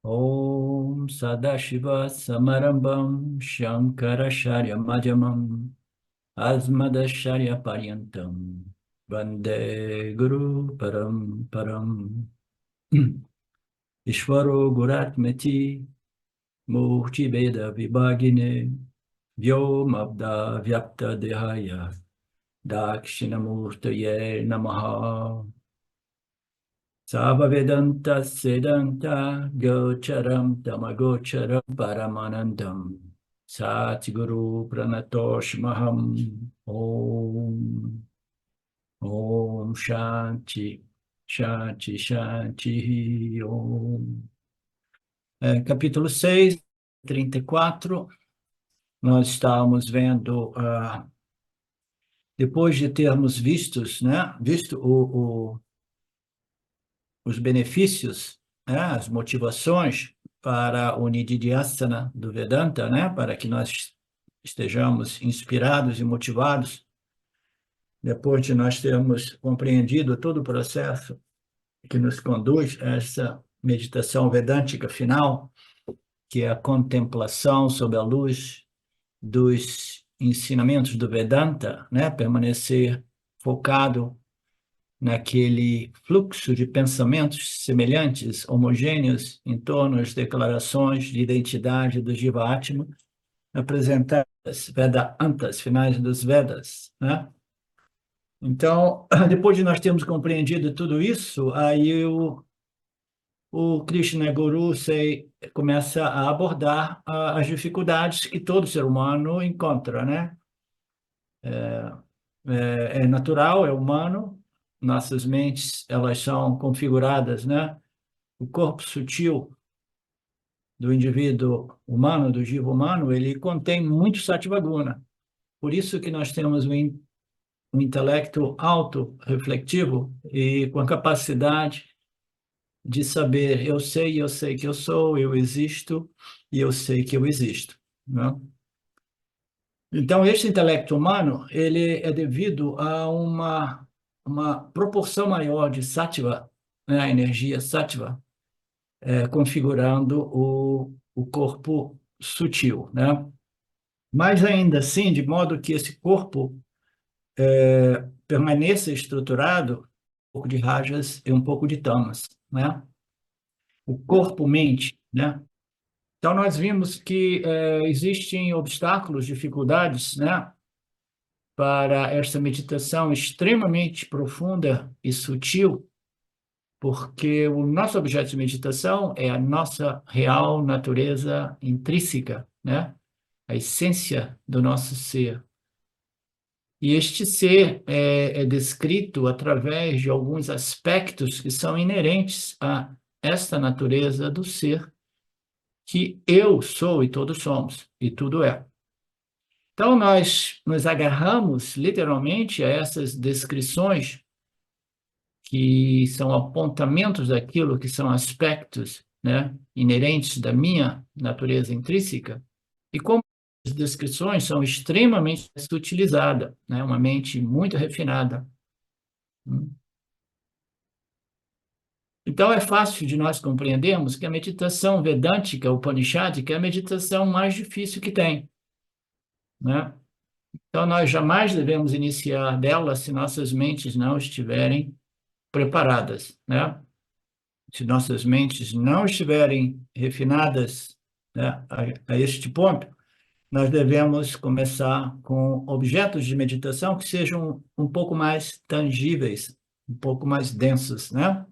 Om Sadashiva Samarambam Shankaracharya Madhyamam Asmadacharya Paryantam Vande Guru Param Ishvaro Guratmati Murti Veda Vibhagine Vyomabda Vyapta Dehaya Dakshinamurtaye Namaha Sava Vedanta Sedanta Gocharam Tamagocharam Paramanandam Satguru Pranatosh Maham Om Om Shanti Shanti Shanti Om. Capítulo 6, 34. Nós estávamos vendo, depois de termos visto os benefícios, né, as motivações para o Nididhyasana do Vedanta, né, para que nós estejamos inspirados e motivados, depois de nós termos compreendido todo o processo que nos conduz a essa meditação vedântica final, que é a contemplação sob a luz dos ensinamentos do Vedanta, né, permanecer focado naquele fluxo de pensamentos semelhantes, homogêneos, em torno das declarações de identidade do Jiva-Atma, apresentadas, Vedantas, finais dos Vedas, né? Então, depois de nós termos compreendido tudo isso, aí o Krishna Guru começa a abordar as dificuldades que todo ser humano encontra, né? É natural, é humano, nossas mentes, elas são configuradas, né? O corpo sutil do indivíduo humano, do jiva humano, ele contém muito sattva-guna. Por isso que nós temos um intelecto auto-refletivo e com a capacidade de saber, eu sei que eu sou, eu existo e eu sei que eu existo, né? Então, este intelecto humano, ele é devido a uma proporção maior de sattva, né, a energia sattva, configurando o corpo sutil, né? Mas ainda assim, de modo que esse corpo permaneça estruturado, um pouco de rajas e um pouco de tamas, né? O corpo-mente, né? Então, nós vimos que existem obstáculos, dificuldades, né, para essa meditação extremamente profunda e sutil, porque o nosso objeto de meditação é a nossa real natureza intrínseca, né? A essência do nosso ser. E este ser é descrito através de alguns aspectos que são inerentes a esta natureza do ser, que eu sou e todos somos, e tudo é. Então, nós nos agarramos literalmente a essas descrições que são apontamentos daquilo que são aspectos, né, inerentes da minha natureza intrínseca, e como as descrições são extremamente utilizadas, né, uma mente muito refinada. Então, é fácil de nós compreendermos que a meditação vedântica, upanishádica, é a meditação mais difícil que tem, né? Então, nós jamais devemos iniciar dela se nossas mentes não estiverem preparadas, né? Se nossas mentes não estiverem refinadas, né, a este ponto, nós devemos começar com objetos de meditação que sejam um pouco mais tangíveis, um pouco mais densos, né?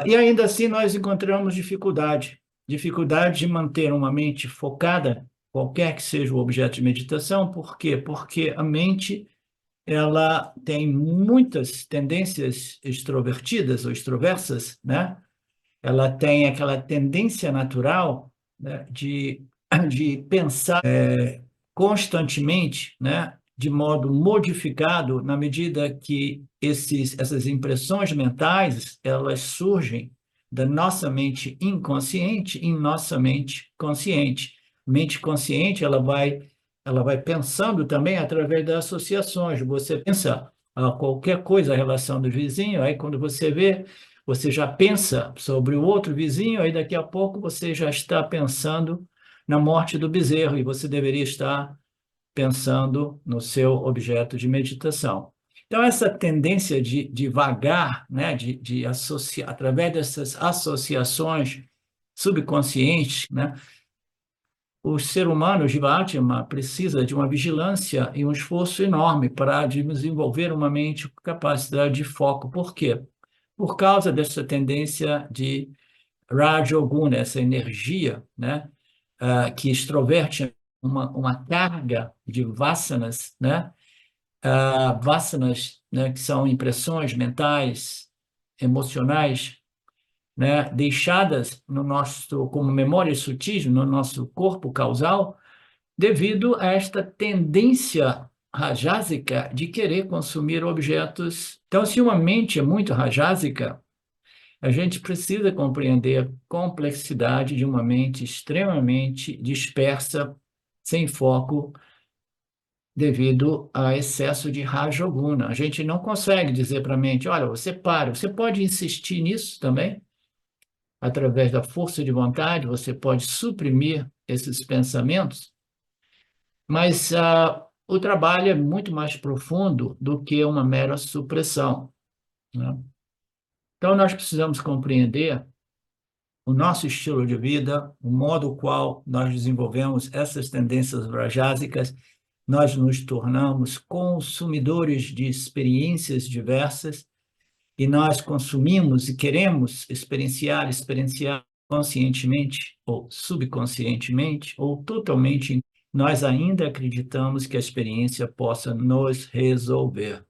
E ainda assim nós encontramos dificuldade de manter uma mente focada, qualquer que seja o objeto de meditação. Por quê? Porque a mente ela tem muitas tendências extrovertidas ou extroversas, né? Ela tem aquela tendência natural, né, de pensar constantemente, né, de modo modificado, na medida que essas impressões mentais elas surgem da nossa mente inconsciente em nossa mente consciente. Mente consciente ela vai pensando também através das associações. Você pensa qualquer coisa, a relação do vizinho, aí quando você vê, você já pensa sobre o outro vizinho, aí daqui a pouco você já está pensando na morte do bezerro, e você deveria estar pensando no seu objeto de meditação. Então, essa tendência de vagar, né, de associar, através dessas associações subconscientes, né, o ser humano, Jivatma, precisa de uma vigilância e um esforço enorme para desenvolver uma mente com capacidade de foco. Por quê? Por causa dessa tendência de Rajoguna, essa energia, né, que extroverte uma carga de vasanas, né, vasanas, né, que são impressões mentais, emocionais, né, deixadas no nosso, como memórias sutis, no nosso corpo causal, devido a esta tendência rajásica de querer consumir objetos. Então, se uma mente é muito rajásica, a gente precisa compreender a complexidade de uma mente extremamente dispersa, sem foco, devido a excesso de rajoguna. A gente não consegue dizer para a mente, olha, você para, você pode insistir nisso também, através da força de vontade, você pode suprimir esses pensamentos, mas o trabalho é muito mais profundo do que uma mera supressão, né? Então, nós precisamos compreender o nosso estilo de vida, o modo qual nós desenvolvemos essas tendências rajásicas, nós nos tornamos consumidores de experiências diversas e nós consumimos e queremos experienciar conscientemente ou subconscientemente ou totalmente. Nós ainda acreditamos que a experiência possa nos resolver.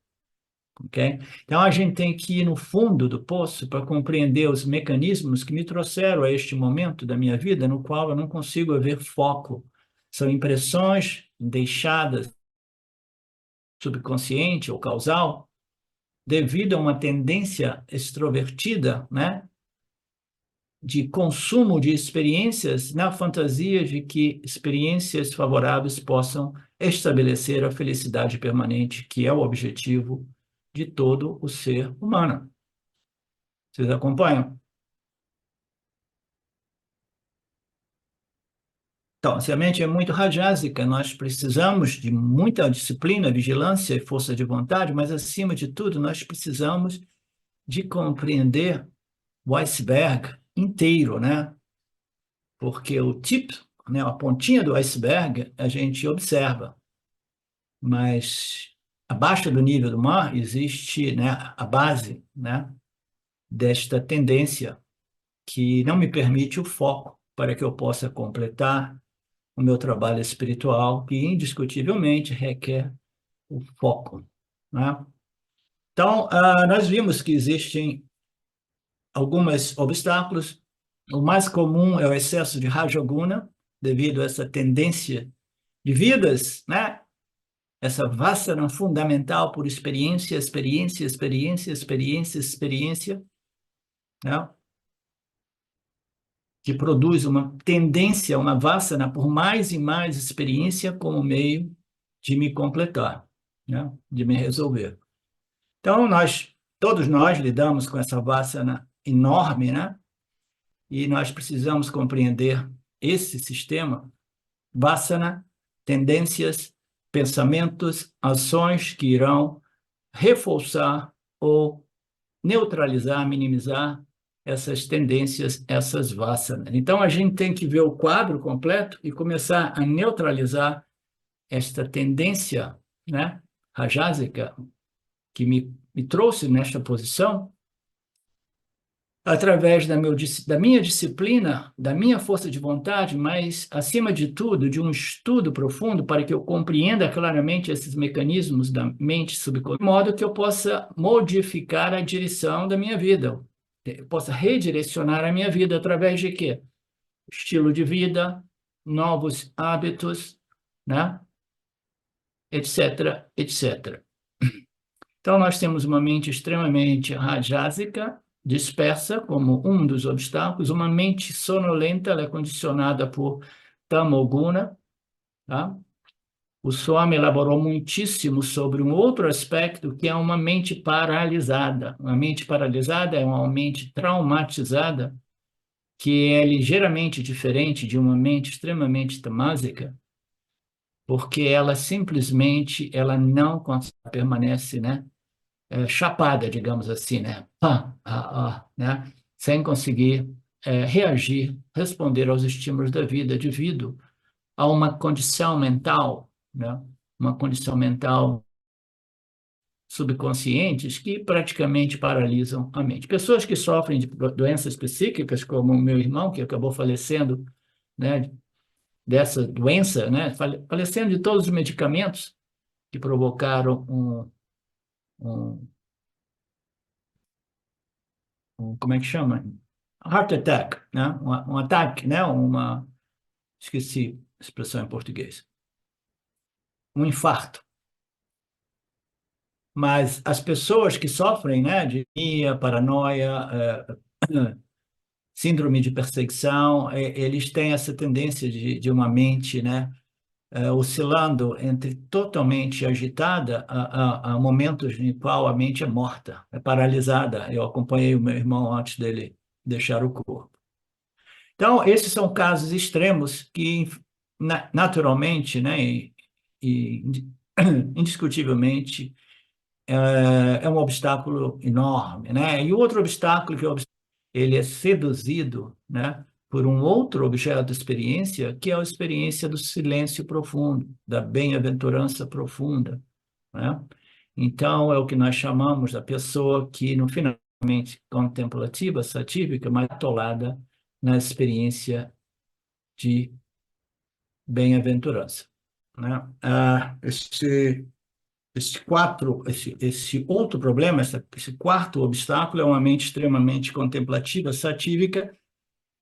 Okay? Então, a gente tem que ir no fundo do poço para compreender os mecanismos que me trouxeram a este momento da minha vida, no qual eu não consigo haver foco. São impressões deixadas subconsciente ou causal, devido a uma tendência extrovertida, né, de consumo de experiências na fantasia de que experiências favoráveis possam estabelecer a felicidade permanente, que é o objetivo de todo o ser humano. Vocês acompanham? Então, se a mente é muito rajásica, nós precisamos de muita disciplina, vigilância e força de vontade, mas, acima de tudo, nós precisamos de compreender o iceberg inteiro, né? Porque o tip, né, a pontinha do iceberg, a gente observa, mas abaixo do nível do mar existe, né, a base, né, desta tendência que não me permite o foco para que eu possa completar o meu trabalho espiritual, que indiscutivelmente requer o foco, né? Então, nós vimos que existem alguns obstáculos. O mais comum é o excesso de rajoguna, devido a essa tendência de vidas, né? Essa vassana fundamental por experiência, experiência, experiência, experiência, experiência, né? Que produz uma tendência, uma vassana por mais e mais experiência como meio de me completar, né? De me resolver. Então, todos nós lidamos com essa vassana enorme, né? E nós precisamos compreender esse sistema, vassana, tendências, pensamentos, ações que irão reforçar ou neutralizar, minimizar essas tendências, essas vassanas. Então, a gente tem que ver o quadro completo e começar a neutralizar esta tendência, né, rajásica, que me trouxe nesta posição, através da minha disciplina, da minha força de vontade, mas, acima de tudo, de um estudo profundo para que eu compreenda claramente esses mecanismos da mente subconsciente, de modo que eu possa modificar a direção da minha vida, eu possa redirecionar a minha vida através de quê? Estilo de vida, novos hábitos, né? Etc, etc. Então, nós temos uma mente extremamente rajásica, dispersa, como um dos obstáculos. Uma mente sonolenta, ela é condicionada por tamoguna, tá? o Swami elaborou muitíssimo sobre um outro aspecto que é uma mente paralisada. Uma mente paralisada é uma mente traumatizada, que é ligeiramente diferente de uma mente extremamente tamásica, porque ela simplesmente ela não permanece, né, chapada, digamos assim, né, né, sem conseguir reagir, responder aos estímulos da vida devido a uma condição mental, né, uma condição mental subconscientes que praticamente paralisam a mente. Pessoas que sofrem de doenças psíquicas, como o meu irmão, que acabou falecendo, né, dessa doença, né, falecendo de todos os medicamentos que provocaram um, como é que chama? Heart attack, né? Um ataque, né? Esqueci a expressão em português. Um infarto. Mas as pessoas que sofrem, né, de paranoia, síndrome de perseguição, eles têm essa tendência de uma mente, né, oscilando entre totalmente agitada a momentos em qual a mente é morta, é paralisada. Eu acompanhei o meu irmão antes dele deixar o corpo. Então, esses são casos extremos que, naturalmente, né, e indiscutivelmente, é um obstáculo enorme, né? E o outro obstáculo que ele é seduzido, né, por um outro objeto de experiência, que é a experiência do silêncio profundo, da bem-aventurança profunda, né? Então, é o que nós chamamos da pessoa que, no finalmente contemplativa, satívica, mas atolada na experiência de bem-aventurança, né? Esse outro problema, esse quarto obstáculo é uma mente extremamente contemplativa, satívica,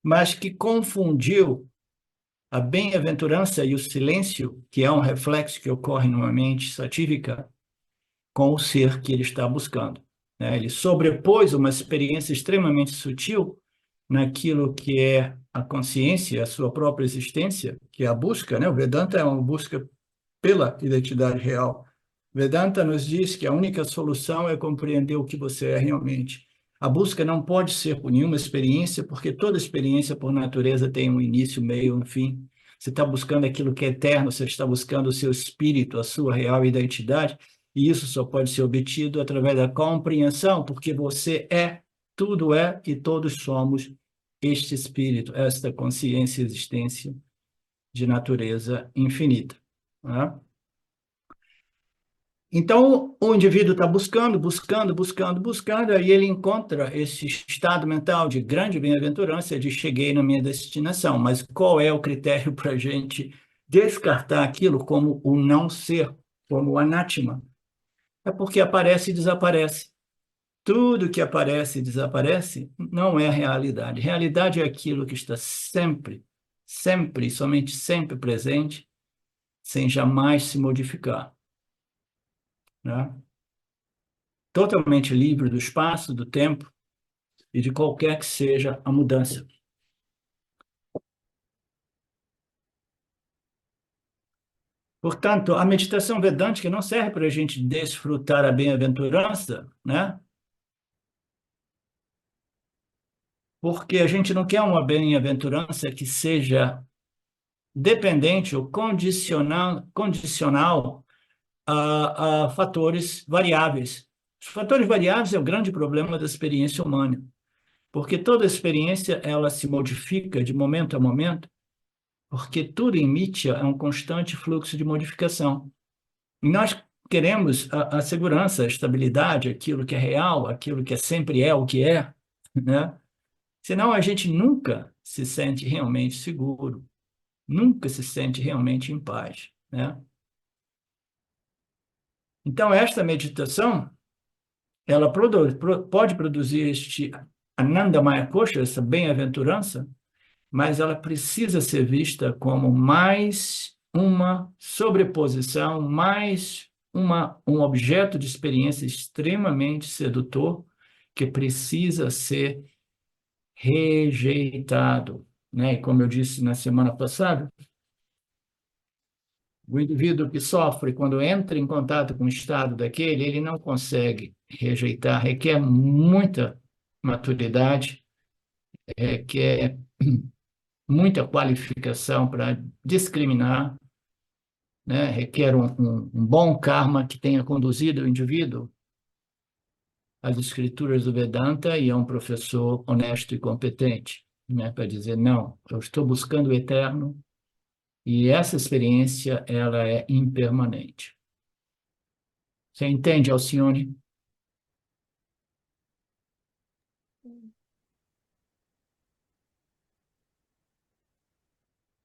mas que confundiu a bem-aventurança e o silêncio, que é um reflexo que ocorre numa mente satívica, com o ser que ele está buscando, né? Ele sobrepôs uma experiência extremamente sutil naquilo que é a consciência, a sua própria existência, que é a busca, né? O Vedanta é uma busca pela identidade real. Vedanta nos diz que a única solução é compreender o que você é realmente. A busca não pode ser por nenhuma experiência, porque toda experiência, por natureza, tem um início, meio, um fim. Você está buscando aquilo que é eterno, você está buscando o seu espírito, a sua real identidade, e isso só pode ser obtido através da compreensão, porque você é, tudo é e todos somos este espírito, esta consciência e existência de natureza infinita, né? Então, o indivíduo está buscando, aí ele encontra esse estado mental de grande bem-aventurança, de cheguei na minha destinação. Mas qual é o critério para a gente descartar aquilo como o não ser, como o anátema? É porque aparece e desaparece. Tudo que aparece e desaparece não é realidade. Realidade é aquilo que está sempre, sempre, somente sempre presente, sem jamais se modificar, né? Totalmente livre do espaço, do tempo e de qualquer que seja a mudança. Portanto, a meditação vedântica não serve para a gente desfrutar a bem-aventurança, né? Porque a gente não quer uma bem-aventurança que seja dependente ou condicional a fatores variáveis. Os fatores variáveis é o grande problema da experiência humana, porque toda experiência ela se modifica de momento a momento, porque tudo em mítia é um constante fluxo de modificação. E nós queremos a segurança, a estabilidade, aquilo que é real, aquilo que sempre é o que é, né? Senão a gente nunca se sente realmente seguro, nunca se sente realmente em paz, né? Então, esta meditação, ela pode produzir este Ananda Maya Kosha, essa bem-aventurança, mas ela precisa ser vista como mais uma sobreposição, mais um objeto de experiência extremamente sedutor que precisa ser rejeitado, né? E como eu disse na semana passada, O indivíduo que sofre, quando entra em contato com o estado daquele, ele não consegue rejeitar, requer muita maturidade, requer muita qualificação para discriminar, né? Requer um bom karma que tenha conduzido o indivíduo às escrituras do Vedanta e a um professor honesto e competente, né? Para dizer, não, eu estou buscando o eterno e essa experiência ela é impermanente. Você entende, Alcione?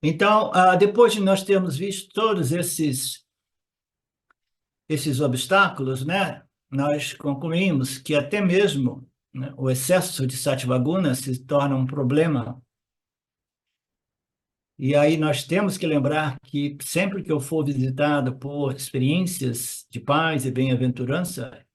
Então, depois de nós termos visto todos esses obstáculos, né, nós concluímos que até mesmo, né, o excesso de Sattva-guna se torna um problema. E aí nós temos que lembrar que sempre que eu for visitado por experiências de paz e bem-aventurança,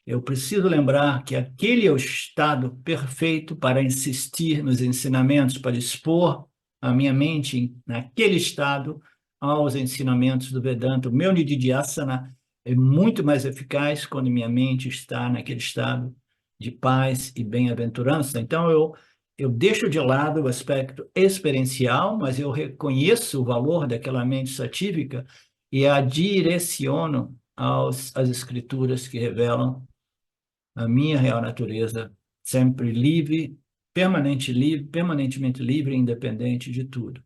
eu preciso lembrar que aquele é o estado perfeito para insistir nos ensinamentos, para expor a minha mente naquele estado aos ensinamentos do Vedanta. O meu Nididhyasana é muito mais eficaz quando minha mente está naquele estado de paz e bem-aventurança. Então, eu deixo de lado o aspecto experiencial, mas eu reconheço o valor daquela mente satívica e a direciono às escrituras que revelam a minha real natureza, sempre livre, permanentemente livre e independente de tudo.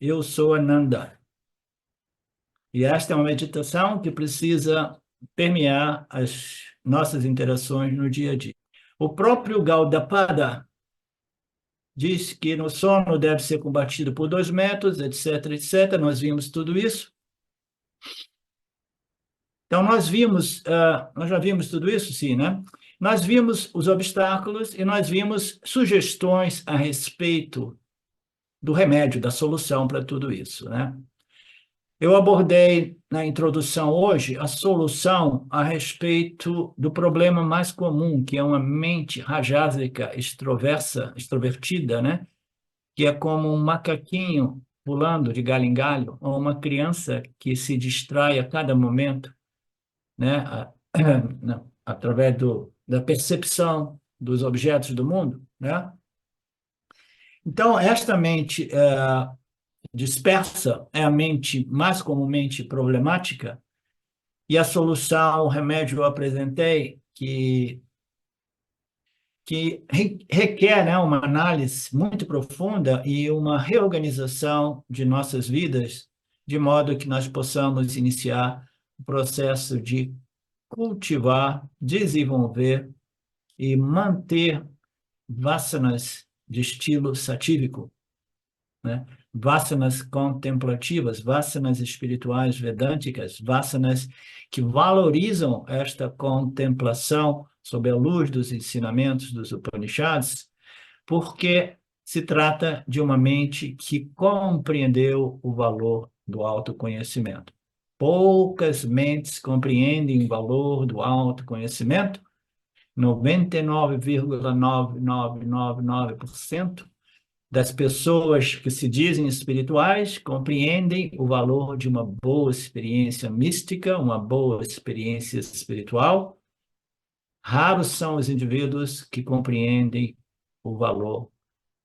Eu sou Ananda. E esta é uma meditação que precisa permear as nossas interações no dia a dia. O próprio Gaudapada diz que no sono deve ser combatido por 2 métodos, etc, etc. Nós vimos tudo isso. Então, nós já vimos tudo isso, sim, né? Nós vimos os obstáculos e nós vimos sugestões a respeito do remédio, da solução para tudo isso, né? Eu abordei na introdução hoje a solução a respeito do problema mais comum, que é uma mente rajásica, extrovertida, né? Que é como um macaquinho pulando de galho em galho, ou uma criança que se distrai a cada momento, né? Através da percepção dos objetos do mundo, né? Então, esta mente dispersa é a mente mais comumente problemática, e a solução, o remédio eu apresentei, que requer, né, uma análise muito profunda e uma reorganização de nossas vidas, de modo que nós possamos iniciar o processo de cultivar, desenvolver e manter vasanas de estilo satívico, né? Vasanas contemplativas, vasanas espirituais vedânticas, vasanas que valorizam esta contemplação sob a luz dos ensinamentos dos Upanishads, porque se trata de uma mente que compreendeu o valor do autoconhecimento. Poucas mentes compreendem o valor do autoconhecimento, 99,9999% das pessoas que se dizem espirituais compreendem o valor de uma boa experiência mística, uma boa experiência espiritual. Raros são os indivíduos que compreendem o valor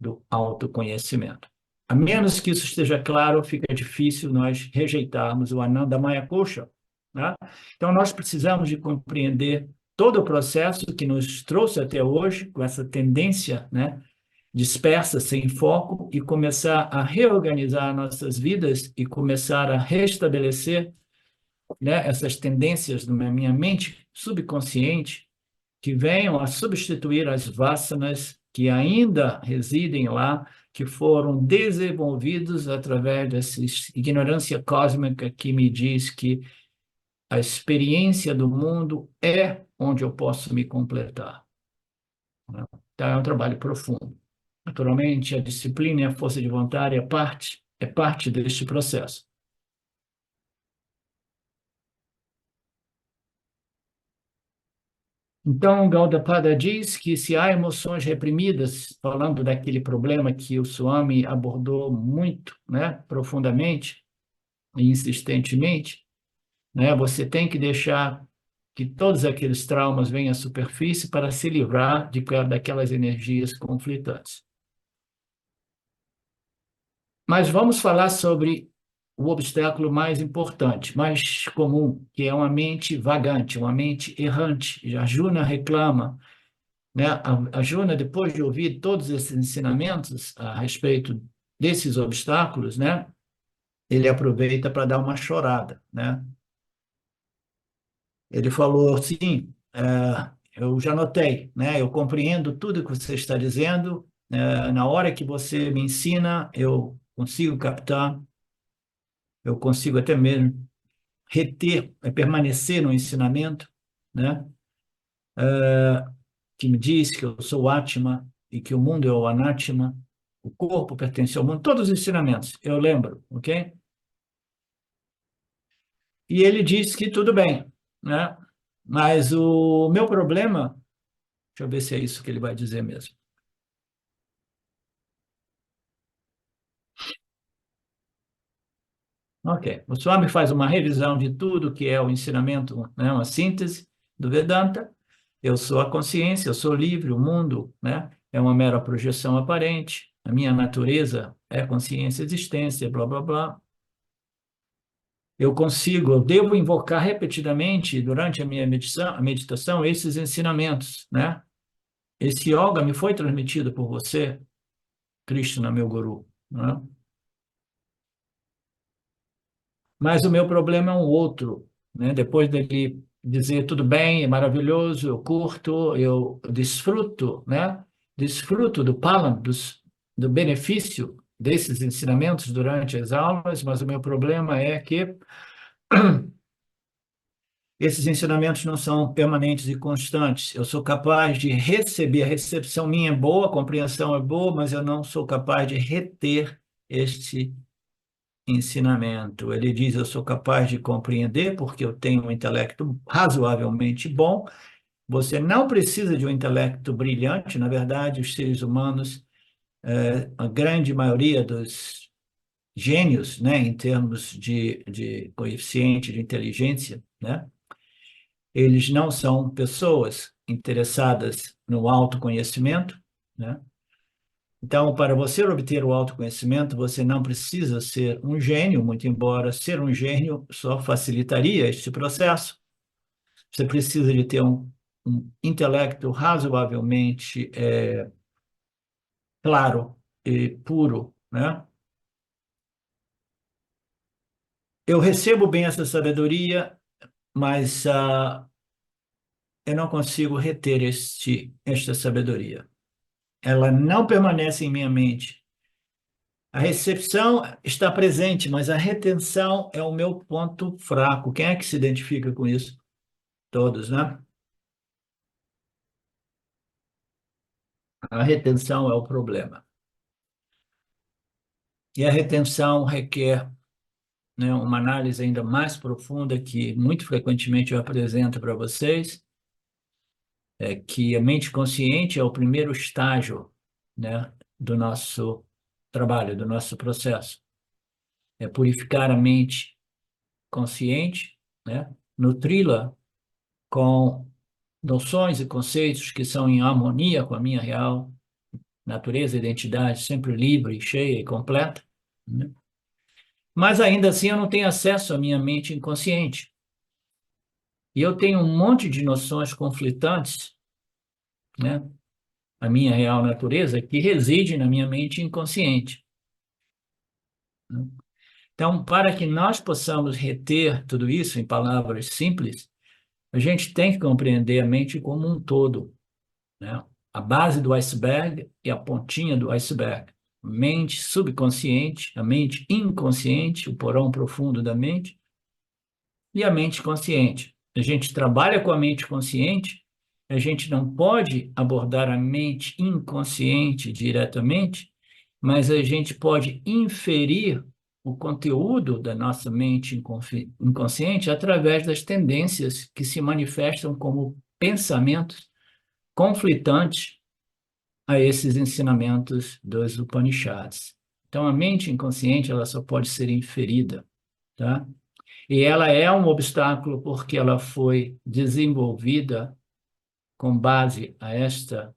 do autoconhecimento. A menos que isso esteja claro, fica difícil nós rejeitarmos o Anandamaya Kosha, né? Então, nós precisamos de compreender todo o processo que nos trouxe até hoje, com essa tendência, né, dispersa, sem foco, e começar a reorganizar nossas vidas e começar a restabelecer, né, essas tendências na minha mente subconsciente que venham a substituir as vasanas que ainda residem lá, que foram desenvolvidos através dessa ignorância cósmica que me diz que a experiência do mundo é onde eu posso me completar, né? Então, é um trabalho profundo. Naturalmente, a disciplina e a força de vontade é parte deste processo. Então, Gaudapada diz que se há emoções reprimidas, falando daquele problema que o Swami abordou muito, né, profundamente, insistentemente, né? Você tem que deixar que todos aqueles traumas venham à superfície para se livrar daquelas energias conflitantes. Mas vamos falar sobre o obstáculo mais importante, mais comum, que é uma mente vagante, uma mente errante. A Juna reclama, né? A Juna, depois de ouvir todos esses ensinamentos a respeito desses obstáculos, né? Ele aproveita para dar uma chorada, né? Ele falou assim, eu já notei, né? Eu compreendo tudo que você está dizendo, na hora que você me ensina, eu consigo captar, eu consigo até mesmo reter, permanecer no ensinamento, né? Que me diz que eu sou o Atma e que o mundo é o Anatma, o corpo pertence ao mundo, todos os ensinamentos, eu lembro, ok? E ele disse que tudo bem, né? Mas o meu problema, deixa eu ver se é isso que ele vai dizer mesmo. Ok. O Swami faz uma revisão de tudo que é o ensinamento, né? Uma síntese do Vedanta. Eu sou a consciência, eu sou livre, o mundo, né? É uma mera projeção aparente. A minha natureza é consciência, existência, blá, blá, blá. Eu devo invocar repetidamente durante a meditação esses ensinamentos, né? Esse yoga me foi transmitido por você, Krishna, meu guru, né? Mas o meu problema é um outro, né? Depois dele dizer tudo bem, é maravilhoso, eu curto, eu desfruto, né? Desfruto do palam, do benefício desses ensinamentos durante as aulas, mas o meu problema é que esses ensinamentos não são permanentes e constantes. Eu sou capaz de receber, a recepção minha é boa, a compreensão é boa, mas eu não sou capaz de reter este ensinamento. Ele diz: eu sou capaz de compreender porque eu tenho um intelecto razoavelmente bom. Você não precisa de um intelecto brilhante, na verdade, os seres humanos, a grande maioria dos gênios, né, em termos de coeficiente de inteligência, né, eles não são pessoas interessadas no autoconhecimento, né? Então, para você obter o autoconhecimento, você não precisa ser um gênio, muito embora ser um gênio só facilitaria este processo. Você precisa de ter um intelecto razoavelmente claro e puro, né? Eu recebo bem essa sabedoria, mas eu não consigo reter esta sabedoria. Ela não permanece em minha mente. A recepção está presente, mas a retenção é o meu ponto fraco. Quem é que se identifica com isso? Todos, né? A retenção é o problema. E a retenção requer, né, uma análise ainda mais profunda que muito frequentemente eu apresento para vocês, é que a mente consciente é o primeiro estágio, né, do nosso trabalho, do nosso processo. É purificar a mente consciente, né, nutri-la com noções e conceitos que são em harmonia com a minha real natureza, identidade, sempre livre, cheia e completa, né? Mas ainda assim eu não tenho acesso à minha mente inconsciente. E eu tenho um monte de noções conflitantes, né? A minha real natureza que reside na minha mente inconsciente, né? Então, para que nós possamos reter tudo isso em palavras simples, a gente tem que compreender a mente como um todo, né? A base do iceberg e a pontinha do iceberg. Mente subconsciente, a mente inconsciente, o porão profundo da mente, e a mente consciente. A gente trabalha com a mente consciente, a gente não pode abordar a mente inconsciente diretamente, mas a gente pode inferir o conteúdo da nossa mente inconsciente através das tendências que se manifestam como pensamentos conflitantes a esses ensinamentos dos Upanishads. Então, a mente inconsciente ela só pode ser inferida. tá? E ela é um obstáculo porque ela foi desenvolvida com base a esta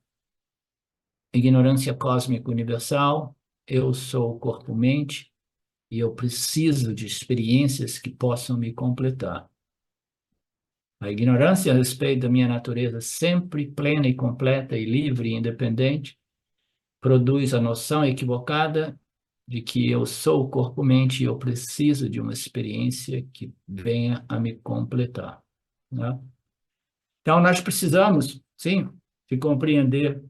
ignorância cósmica universal. Eu sou corpo-mente e eu preciso de experiências que possam me completar. A ignorância a respeito da minha natureza, sempre plena e completa e livre e independente, produz a noção equivocada de que eu sou corpo-mente e eu preciso de uma experiência que venha a me completar, né? Então, nós precisamos, sim, de compreender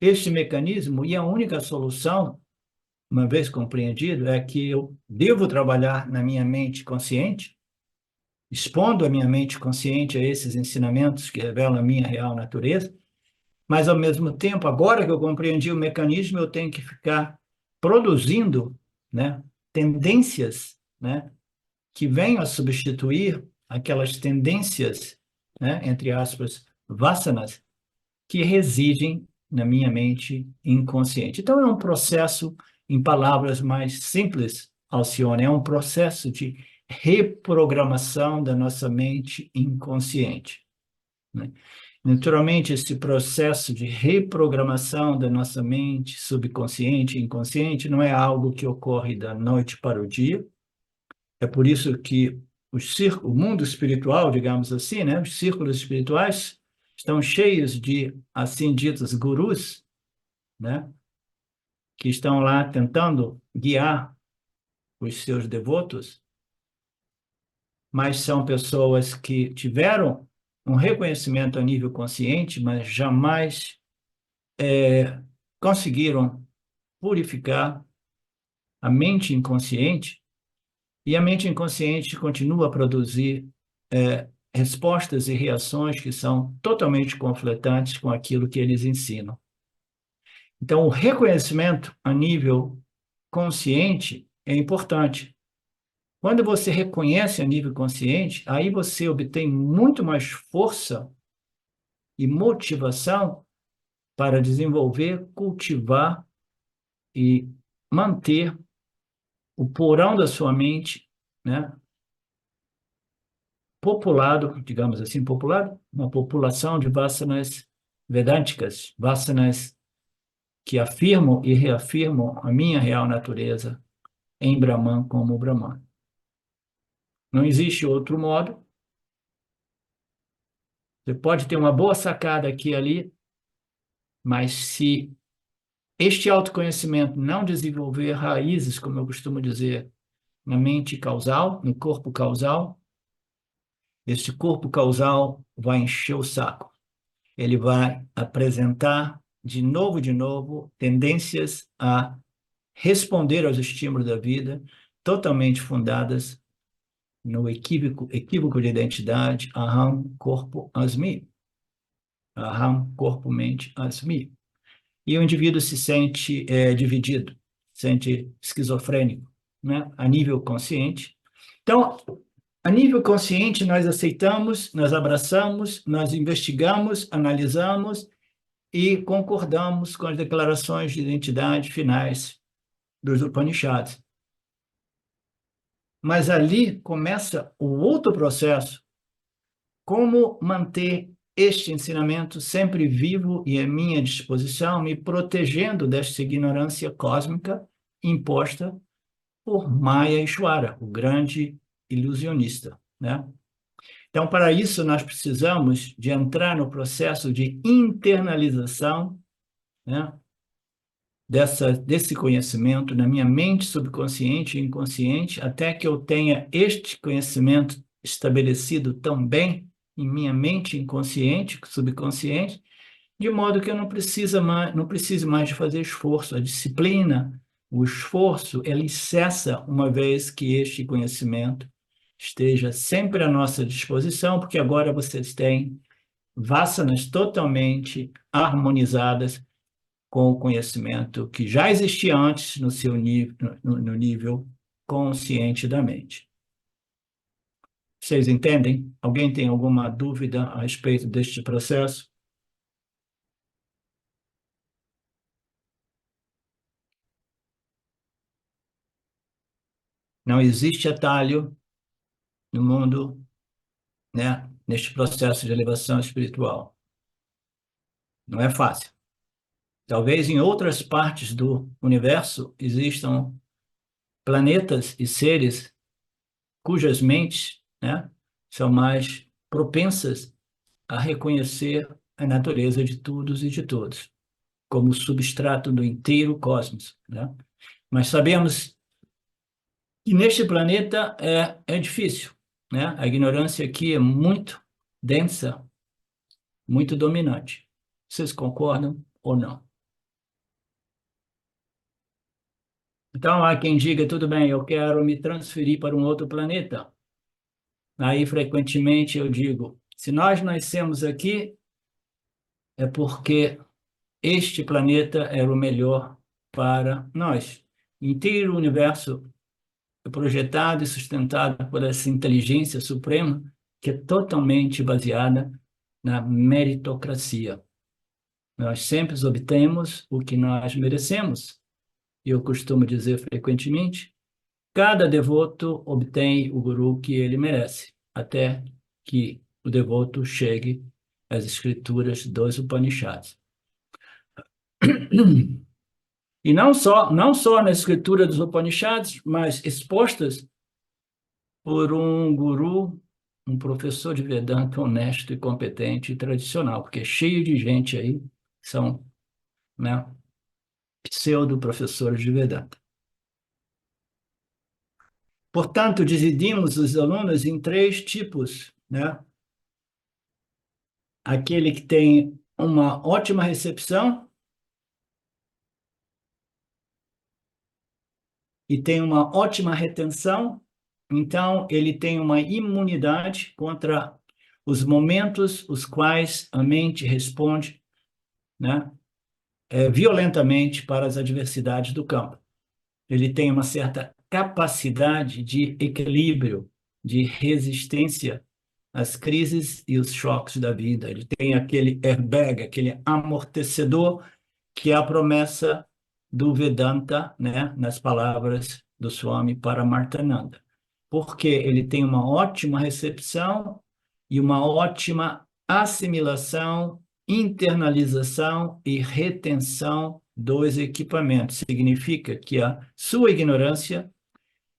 este mecanismo e a única solução, uma vez compreendido, é que eu devo trabalhar na minha mente consciente, expondo a minha mente consciente a esses ensinamentos que revelam a minha real natureza, mas, ao mesmo tempo, agora que eu compreendi o mecanismo, eu tenho que ficar produzindo, né, tendências, né, que venham a substituir aquelas tendências, né, entre aspas, vasanas, que residem na minha mente inconsciente. Então, é um processo, em palavras mais simples, Alcione, é um processo de reprogramação da nossa mente inconsciente, né? Naturalmente, esse processo de reprogramação da nossa mente subconsciente e inconsciente não é algo que ocorre da noite para o dia. É por isso que o mundo espiritual, digamos assim, né, os círculos espirituais estão cheios de, assim ditos, gurus, né, que estão lá tentando guiar os seus devotos, mas são pessoas que tiveram um reconhecimento a nível consciente, mas jamais conseguiram purificar a mente inconsciente, e a mente inconsciente continua a produzir respostas e reações que são totalmente conflitantes com aquilo que eles ensinam. Então, o reconhecimento a nível consciente é importante. Quando você reconhece a nível consciente, aí você obtém muito mais força e motivação para desenvolver, cultivar e manter o porão da sua mente, né, populado, digamos assim, populado, uma população de vasanas vedânticas, vasanas que afirmam e reafirmam a minha real natureza em Brahman como Brahman. Não existe outro modo. Você pode ter uma boa sacada aqui e ali, mas se este autoconhecimento não desenvolver raízes, como eu costumo dizer, na mente causal, no corpo causal, este corpo causal vai encher o saco. Ele vai apresentar de novo, tendências a responder aos estímulos da vida, totalmente fundadas no equívoco de identidade, aham, corpo, asmi. Aham, corpo, mente, asmi. E o indivíduo se sente dividido, sente esquizofrênico, né, a nível consciente. Então, a nível consciente, nós aceitamos, nós abraçamos, nós investigamos, analisamos e concordamos com as declarações de identidade finais dos Upanishads. Mas ali começa o outro processo: como manter este ensinamento sempre vivo e à minha disposição, me protegendo desta ignorância cósmica imposta por Maya Ishvara, o grande ilusionista, né? Então, para isso, nós precisamos de entrar no processo de internalização, né, desse conhecimento na minha mente subconsciente e inconsciente, até que eu tenha este conhecimento estabelecido tão bem em minha mente inconsciente, subconsciente, de modo que eu não precise mais de fazer esforço. A disciplina, o esforço, ele cessa uma vez que este conhecimento esteja sempre à nossa disposição, porque agora vocês têm vasanas totalmente harmonizadas com o conhecimento que já existia antes no seu nível, no nível consciente da mente. Vocês entendem? Alguém tem alguma dúvida a respeito deste processo? Não existe atalho no mundo, né, neste processo de elevação espiritual. Não é fácil. Talvez em outras partes do universo existam planetas e seres cujas mentes, né, são mais propensas a reconhecer a natureza de todos e de todos, como substrato do inteiro cosmos, né? Mas sabemos que neste planeta é difícil, né? A ignorância aqui é muito densa, muito dominante. Vocês concordam ou não? Então, há quem diga, tudo bem, eu quero me transferir para um outro planeta. Aí, frequentemente, eu digo, se nós nascemos aqui, é porque este planeta era o melhor para nós. O inteiro universo é projetado e sustentado por essa inteligência suprema que é totalmente baseada na meritocracia. Nós sempre obtemos o que nós merecemos. E eu costumo dizer frequentemente, cada devoto obtém o guru que ele merece, até que o devoto chegue às escrituras dos Upanishads. E não só na escritura dos Upanishads, mas expostas por um guru, um professor de Vedanta honesto e competente e tradicional, porque é cheio de gente aí que são, né, pseudo-professores de Vedanta. Portanto, dividimos os alunos em três tipos, né? Aquele que tem uma ótima recepção e tem uma ótima retenção, então ele tem uma imunidade contra os momentos os quais a mente responde, né, violentamente para as adversidades do campo. Ele tem uma certa capacidade de equilíbrio, de resistência às crises e os choques da vida. Ele tem aquele airbag, aquele amortecedor que é a promessa do Vedanta, né, nas palavras do Swami Paramarthananda. Porque ele tem uma ótima recepção e uma ótima assimilação, internalização e retenção dos equipamentos. Significa que a sua ignorância,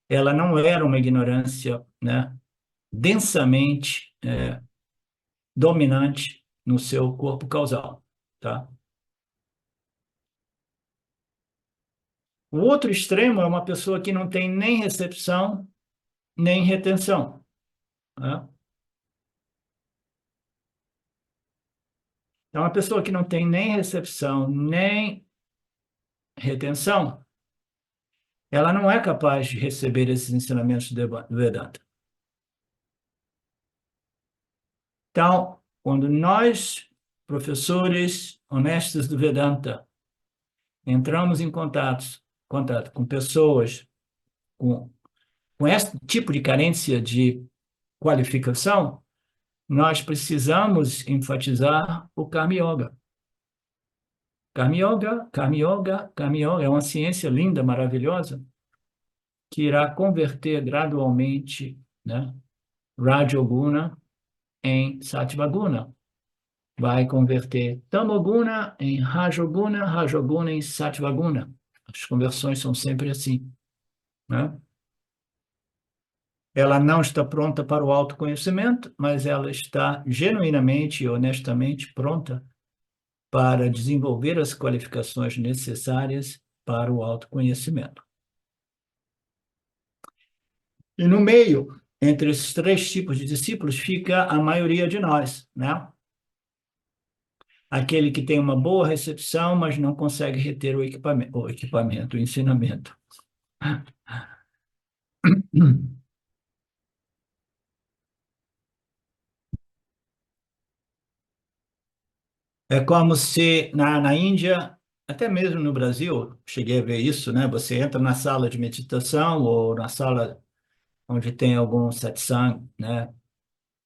ela não era uma ignorância, né, densamente dominante no seu corpo causal, tá? O outro extremo é uma pessoa que não tem nem recepção, nem retenção, né? Então, uma pessoa que não tem nem recepção, nem retenção, ela não é capaz de receber esses ensinamentos do Vedanta. Então, quando nós, professores honestos do Vedanta, entramos em contato com pessoas com, com esse tipo de carência de qualificação, nós precisamos enfatizar o Karma Yoga. Karma Yoga, Karma Yoga, Karma Yoga é uma ciência linda, maravilhosa, que irá converter gradualmente, né, Rajoguna em Sattvaguna. Vai converter Tamoguna em Rajoguna, Rajoguna em Sattvaguna. As conversões são sempre assim, né? Ela não está pronta para o autoconhecimento, mas ela está genuinamente e honestamente pronta para desenvolver as qualificações necessárias para o autoconhecimento. E no meio, entre esses três tipos de discípulos, fica a maioria de nós, né? Aquele que tem uma boa recepção, mas não consegue reter o ensinamento. É como se na Índia, até mesmo no Brasil, cheguei a ver isso, né? Você entra na sala de meditação ou na sala onde tem algum satsang, né?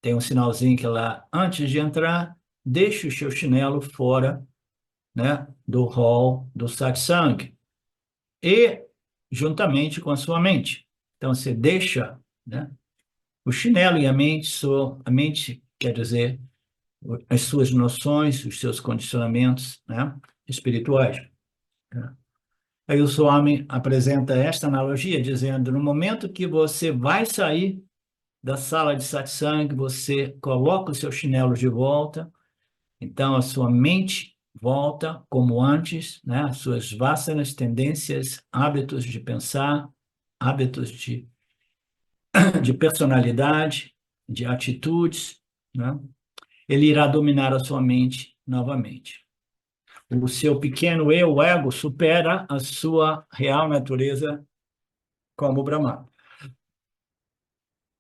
Tem um sinalzinho que lá, antes de entrar, deixe o seu chinelo fora, né, do hall do satsang e juntamente com a sua mente. Então, você deixa, né, o chinelo e a mente quer dizer as suas noções, os seus condicionamentos, né, espirituais. Né? Aí o Swami apresenta esta analogia, dizendo, no momento que você vai sair da sala de satsang, você coloca o seu chinelo de volta, então a sua mente volta como antes, né? As suas vasanas, tendências, hábitos de pensar, hábitos de personalidade, de atitudes, né? Ele irá dominar a sua mente novamente. O seu pequeno eu, o ego, supera a sua real natureza como Brahma.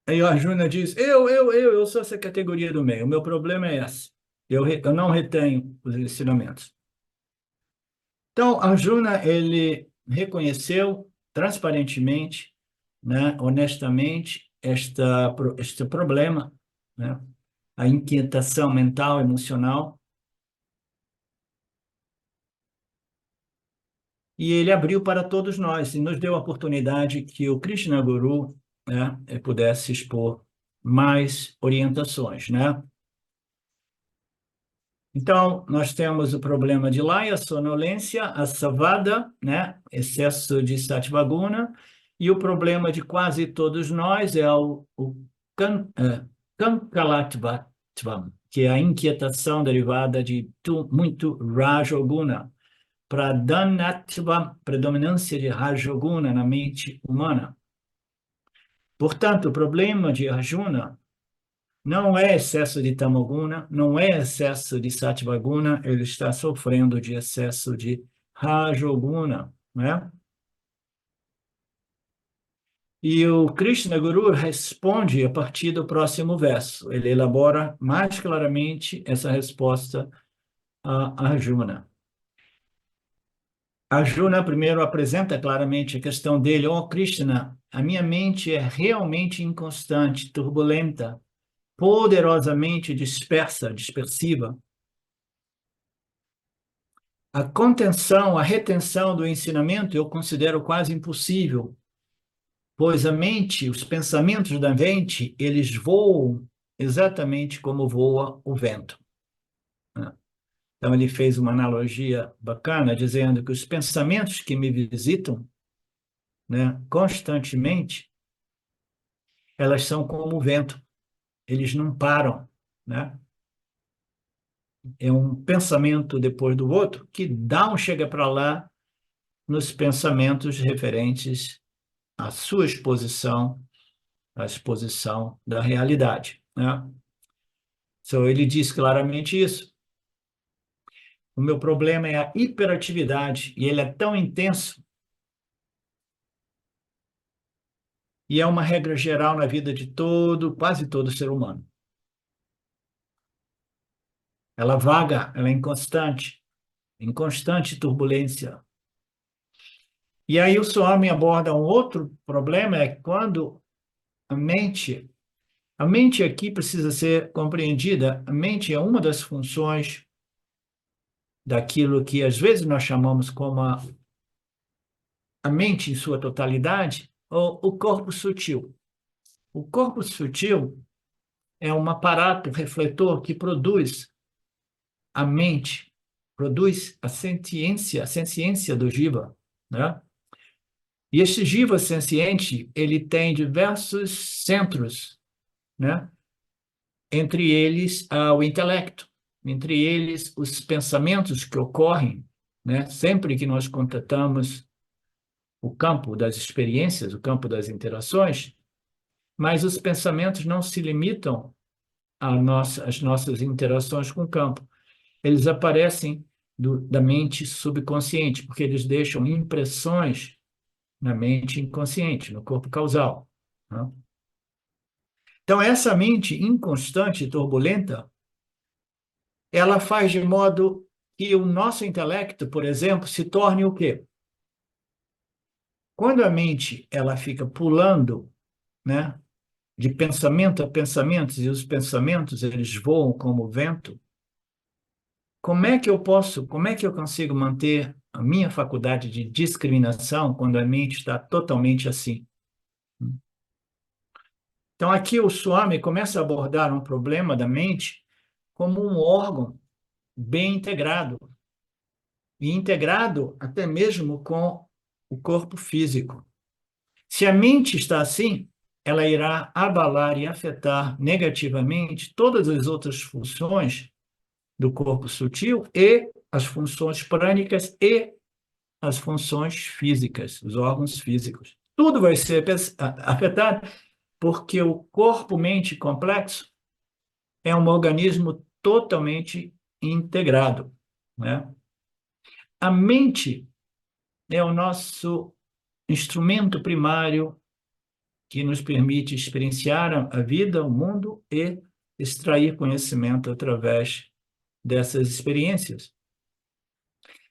Aí o Arjuna diz, eu sou essa categoria do meio, o meu problema é esse. Eu não retenho os ensinamentos. Então, Arjuna, ele reconheceu transparentemente, né, honestamente, este problema, né, a inquietação mental, emocional, e ele abriu para todos nós e nos deu a oportunidade que o Krishna Guru, né, pudesse expor mais orientações, né? Então, nós temos o problema de laya, sonolência, a savada, né, excesso de sattvaguna, e o problema de quase todos nós é o kankalattvam, que é a inquietação derivada de muito rajoguna, pradhanatvam, predominância de rajoguna na mente humana. Portanto, o problema de Arjuna não é excesso de tamoguna, não é excesso de sattvaguna, ele está sofrendo de excesso de rajoguna, né? E o Krishna Guru responde a partir do próximo verso. Ele elabora mais claramente essa resposta a Arjuna. Arjuna primeiro apresenta claramente a questão dele: ó Krishna, a minha mente é realmente inconstante, turbulenta, poderosamente dispersiva. A contenção, a retenção do ensinamento eu considero quase impossível, pois a mente, os pensamentos da mente, eles voam exatamente como voa o vento. Então, ele fez uma analogia bacana, dizendo que os pensamentos que me visitam, né, constantemente, elas são como o vento, eles não param, né? É um pensamento depois do outro que dá um chega para lá nos pensamentos referentes à sua exposição, à exposição da realidade, né? Então, ele diz claramente isso. O meu problema é a hiperatividade, e ele é tão intenso, e é uma regra geral na vida de quase todo ser humano. Ela vaga, ela é inconstante, em constante turbulência. E aí o Swami aborda um outro problema, é quando a mente aqui precisa ser compreendida, a mente é uma das funções daquilo que às vezes nós chamamos como a mente em sua totalidade, ou o corpo sutil. O corpo sutil é um aparato refletor que produz a mente, produz a senciência do jiva, né? E este jiva senciente, ele tem diversos centros, né? Entre eles, o intelecto, entre eles, os pensamentos que ocorrem, né? Sempre que nós contatamos o campo das experiências, o campo das interações, mas os pensamentos não se limitam às nossas interações com o campo. Eles aparecem da mente subconsciente, porque eles deixam impressões na mente inconsciente, no corpo causal, né? Então, essa mente inconstante e turbulenta, ela faz de modo que o nosso intelecto, por exemplo, se torne o quê? Quando a mente ela fica pulando, né, de pensamento a pensamentos, e os pensamentos eles voam como vento, como é que eu consigo manter a minha faculdade de discriminação quando a mente está totalmente assim? Então, aqui o Swami começa a abordar um problema da mente como um órgão bem integrado, e integrado até mesmo com o corpo físico. Se a mente está assim, ela irá abalar e afetar negativamente todas as outras funções do corpo sutil e as funções prânicas e as funções físicas, os órgãos físicos. Tudo vai ser afetado porque o corpo-mente complexo é um organismo totalmente integrado, né? A mente é o nosso instrumento primário que nos permite experienciar a vida, o mundo e extrair conhecimento através dessas experiências.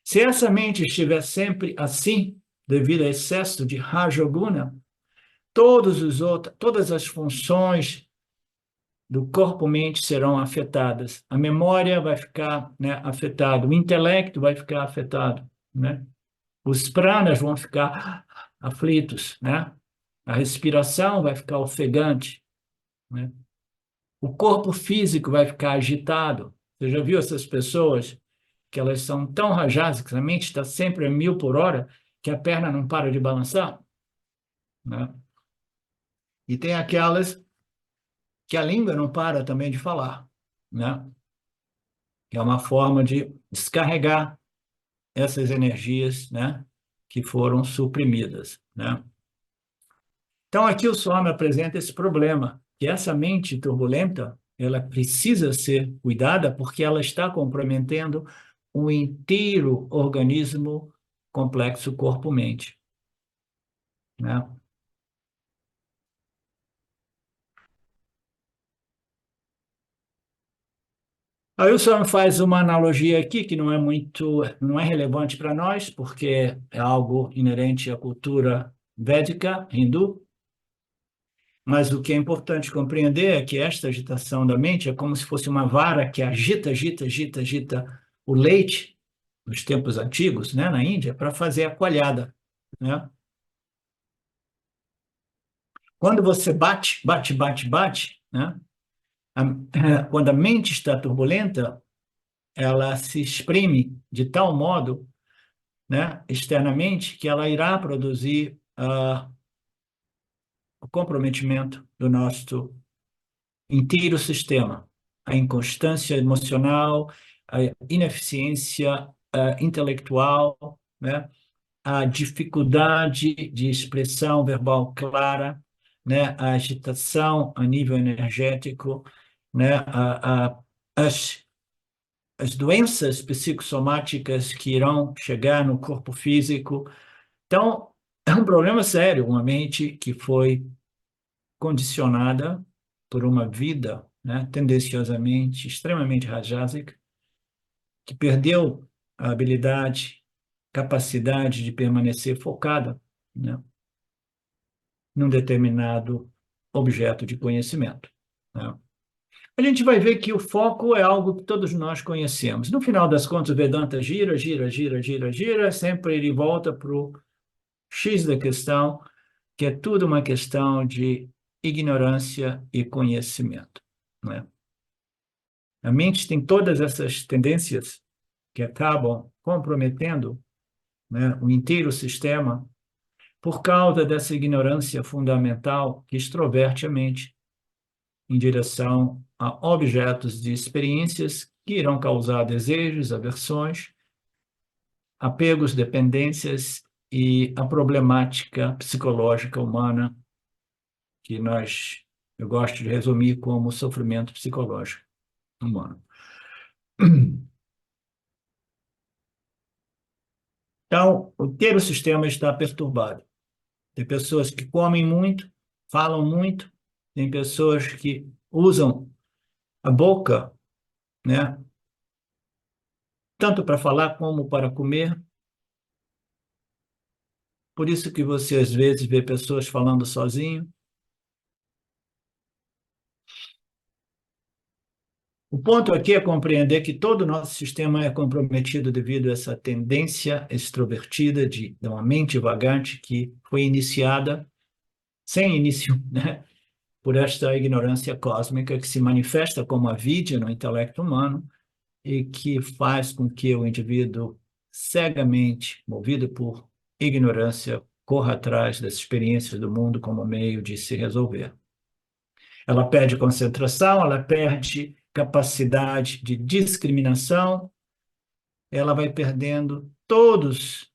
Se essa mente estiver sempre assim, devido a excesso de Rajoguna, todas as funções do corpo-mente serão afetadas. A memória vai ficar, né, afetada, o intelecto vai ficar afetado, né? Os pranas vão ficar aflitos, né? A respiração vai ficar ofegante, né? O corpo físico vai ficar agitado. Você já viu essas pessoas que elas são tão rajásicas, a mente está sempre a 1000 por hora, que a perna não para de balançar, né? E tem aquelas que a língua não para também de falar, né? Que é uma forma de descarregar essas energias, né? Que foram suprimidas, né? Então, aqui o Swami apresenta esse problema, que essa mente turbulenta, ela precisa ser cuidada porque ela está comprometendo o inteiro organismo complexo corpo-mente, né? Aí o Swami faz uma analogia aqui que não é relevante para nós, porque é algo inerente à cultura védica, hindu, mas o que é importante compreender é que esta agitação da mente é como se fosse uma vara que agita, agita, agita, agita o leite, nos tempos antigos, né, na Índia, para fazer a coalhada, né? Quando você bate, bate, bate, bate, né? Quando a mente está turbulenta, ela se exprime de tal modo, né, externamente, que ela irá produzir o comprometimento do nosso inteiro sistema, a inconstância emocional, a ineficiência intelectual, né? A dificuldade de expressão verbal clara, né? A agitação a nível energético, né? As doenças psicossomáticas que irão chegar no corpo físico. Então, é um problema sério, uma mente que foi condicionada por uma vida, né, tendenciosamente, extremamente rajásica, que perdeu a habilidade, capacidade de permanecer focada, né, num determinado objeto de conhecimento, né? A gente vai ver que o foco é algo que todos nós conhecemos. No final das contas, o Vedanta gira, gira, gira, gira, gira, sempre ele volta para o X da questão, que é tudo uma questão de ignorância e conhecimento, né? A mente tem todas essas tendências que acabam comprometendo, né, o inteiro sistema por causa dessa ignorância fundamental que extroverte a mente em direção a objetos de experiências que irão causar desejos, aversões, apegos, dependências e a problemática psicológica humana que eu gosto de resumir como sofrimento psicológico humano. Então, o inteiro sistema está perturbado. Tem pessoas que comem muito, falam muito, tem pessoas que usam a boca, né, tanto para falar como para comer. Por isso que você às vezes vê pessoas falando sozinho. O ponto aqui é compreender que todo o nosso sistema é comprometido devido a essa tendência extrovertida de uma mente vagante que foi iniciada sem início, né, por esta ignorância cósmica que se manifesta como avidya no intelecto humano e que faz com que o indivíduo, cegamente, movido por ignorância, corra atrás das experiências do mundo como meio de se resolver. Ela perde concentração, ela perde capacidade de discriminação, ela vai perdendo todas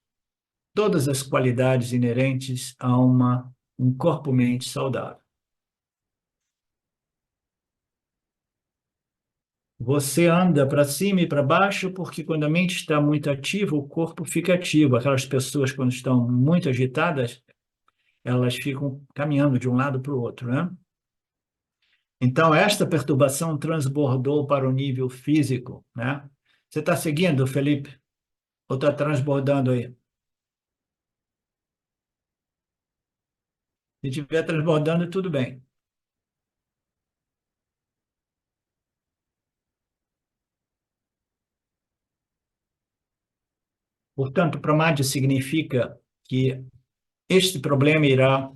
as qualidades inerentes a um corpo-mente saudável. Você anda para cima e para baixo porque quando a mente está muito ativa, o corpo fica ativo. Aquelas pessoas, quando estão muito agitadas, elas ficam caminhando de um lado para o outro, né? Então, esta perturbação transbordou para o nível físico, né? Você está seguindo, Felipe? Ou está transbordando aí? Se estiver transbordando, tudo bem. Portanto, Pramadi significa que este problema irá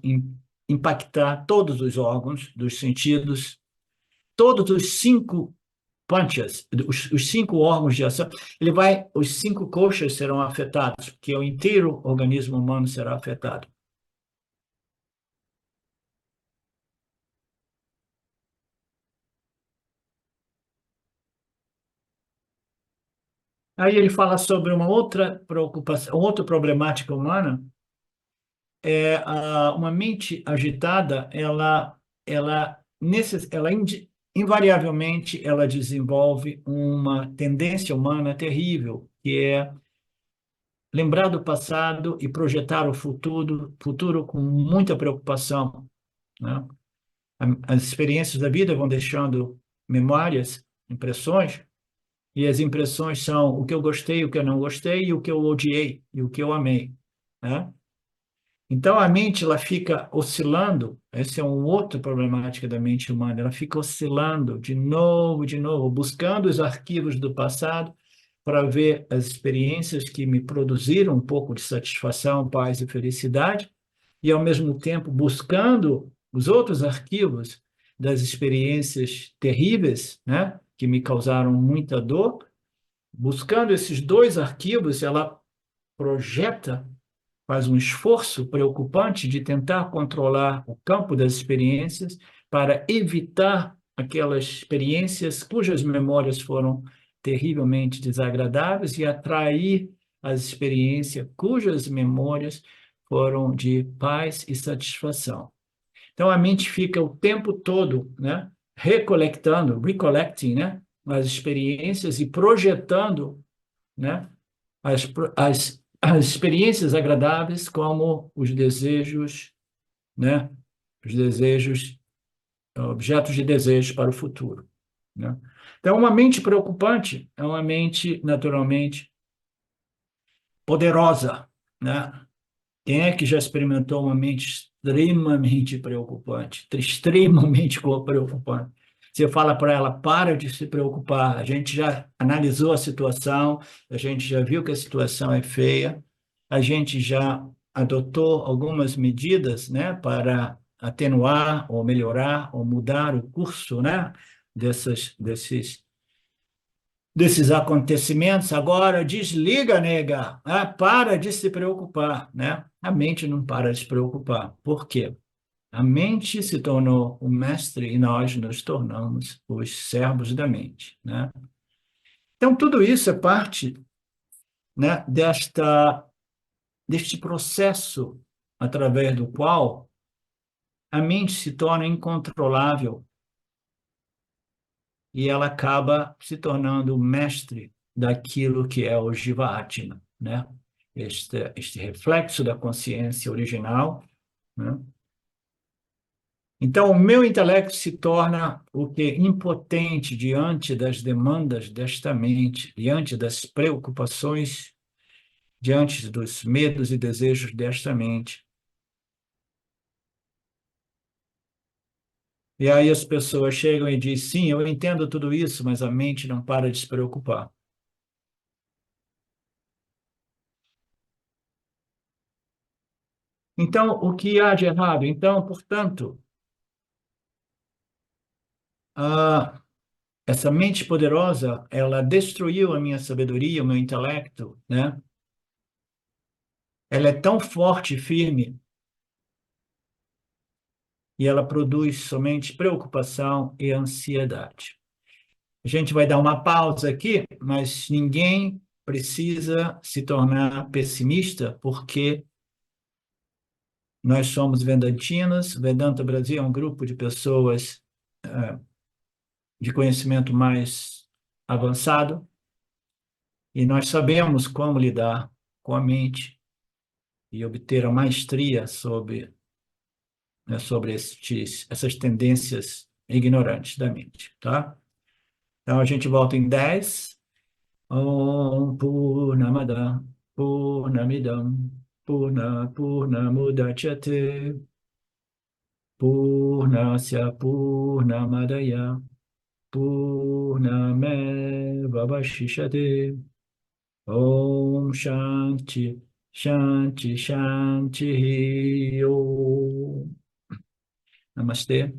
impactar todos os órgãos dos sentidos, todos os cinco panchas, os cinco órgãos de ação. Os cinco coxas serão afetados, porque o inteiro organismo humano será afetado. Aí ele fala sobre uma outra preocupação, outra problemática humana, uma mente agitada, invariavelmente ela desenvolve uma tendência humana terrível, que é lembrar do passado e projetar o futuro com muita preocupação, né? As experiências da vida vão deixando memórias, impressões, e as impressões são o que eu gostei, o que eu não gostei, e o que eu odiei, e o que eu amei, né? Então, a mente ela fica oscilando, essa é uma outra problemática da mente humana, ela fica oscilando de novo, buscando os arquivos do passado para ver as experiências que me produziram um pouco de satisfação, paz e felicidade, e, ao mesmo tempo, buscando os outros arquivos das experiências terríveis, né, que me causaram muita dor. Buscando esses dois arquivos, ela projeta, faz um esforço preocupante de tentar controlar o campo das experiências para evitar aquelas experiências cujas memórias foram terrivelmente desagradáveis e atrair as experiências cujas memórias foram de paz e satisfação. Então a mente fica o tempo todo, né, recollecting, né, as experiências e projetando, né, as experiências agradáveis como os desejos, né? Os desejos, objetos de desejo para o futuro, né? Então, uma mente preocupante é uma mente, naturalmente, poderosa, né? Quem é que já experimentou uma mente extremamente preocupante, extremamente preocupante? Você fala para ela, para de se preocupar, a gente já analisou a situação, a gente já viu que a situação é feia, a gente já adotou algumas medidas, né, para atenuar ou melhorar ou mudar o curso, né, desses acontecimentos. Agora desliga, nega, para de se preocupar, né? A mente não para de se preocupar. Por quê? A mente se tornou o mestre e nós nos tornamos os servos da mente, né? Então, tudo isso é parte, né, deste processo através do qual a mente se torna incontrolável e ela acaba se tornando mestre daquilo que é o Jiva Atma, né? Este reflexo da consciência original, né? Então, o meu intelecto se torna o que impotente diante das demandas desta mente, diante das preocupações, diante dos medos e desejos desta mente. E aí as pessoas chegam e dizem, sim, eu entendo tudo isso, mas a mente não para de se preocupar. Então, o que há de errado? Então, portanto, Ah, essa mente poderosa, ela destruiu a minha sabedoria, o meu intelecto, né? Ela é tão forte e firme e ela produz somente preocupação e ansiedade. A gente vai dar uma pausa aqui, mas ninguém precisa se tornar pessimista, porque nós somos vedantinos. Vedanta Brasil é um grupo de pessoas de conhecimento mais avançado e nós sabemos como lidar com a mente e obter a maestria sobre, né, sobre essas tendências ignorantes da mente, tá? Então a gente volta em 10. Om Purnamada Purnamidam Purnamudachyate Purnasya Purnamadaya Purnamevavashishate. Om Shanti Shanti Shanti Om. Namastê.